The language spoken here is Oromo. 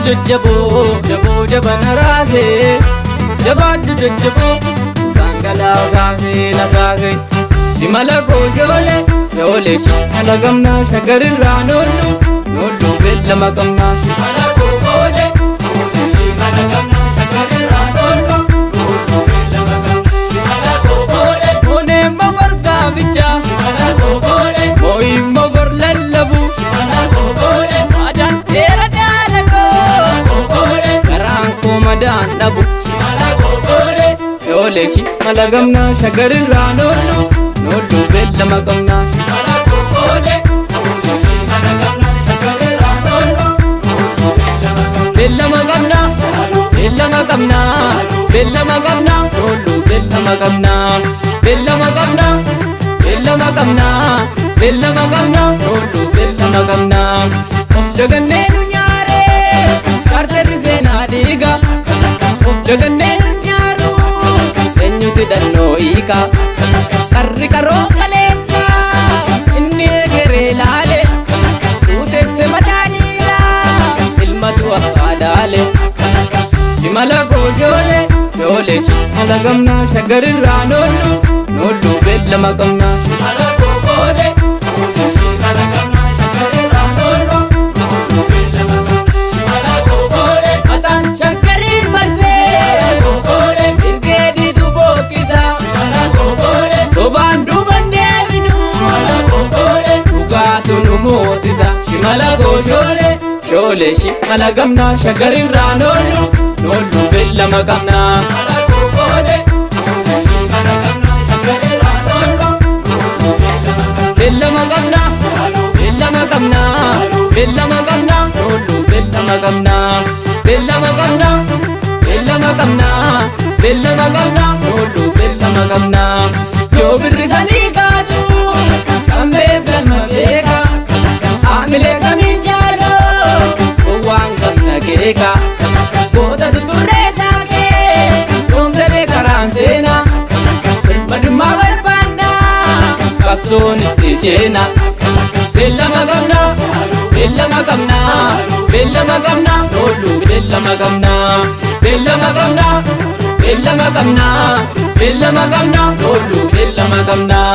jajjaboo jaboo jabana raasee jabaadhu jajjaboo dhangalaasaasee nasaasee simala koo shoolee shimala gamnaa shagarirraa noollu beellama qabnaa simala koo shoolee shimala gamnaa shagarirraa noollu beellama qabnaa simala koo moonee mogor gaabichaa simala koo moo'ii mogor lallabu simala koo maadaan dheera dhaalakoo garaan koo madaan dhabu simala koo shoolee shimala gamnaa shagarirraa noollu beellama qabnaa simala koo shimala gamnaa shagarirraa noollu beellama qabnaa beellama qabnaa beellama qabnaa noollu beellama qabnaa beellama qabnaa beellama qabnaa beellama qabnaa noollu beellama qabnaa of dagannee nu nyaaree kaarteerri seenaa dhiiga of dagannee nu nyaaru eenyuti dhannoo hiika karri karoo kaleessa inni egeree laale tuutesse mataa dhiiraa ilmatu abbaa daale shimala koo shoolee shimala gamnaa shagarirraa noollu beellama qabnaa simala koo shimala gamnaa shagarirraa noollu beellama qabnaa simala koo mataan shagariin marsee irgee dhiitu bookkisa simala koo sobaan duuban deebinu simala koo dhugaatu nu moosisa shimala koo shoolee shimala gamnaa shagarirraa noollu beellama qabnaa simala koo shimala gamnaa shagarirraa noollu beellama qabnaa beellama qabnaa beellama qabnaa noollu beellama qabnaa beellama qabnaa beellama qabnaa beellama qabnaa noollu beellama qabnaa yoo birrisanii kaatu kan beekalma beeka haamilee kamiin jaaloo waan qabna keeka goota tuturree saakee yoomrebe karaan seenaa birmadummaa barbaannaa qabsoon itti ceena beellama qabnaa beellama qabnaa beellama qabnaa noollu beellama qabnaa beellama qabnaa beellama qabnaa beellama qabnaa noollu beellama qabnaa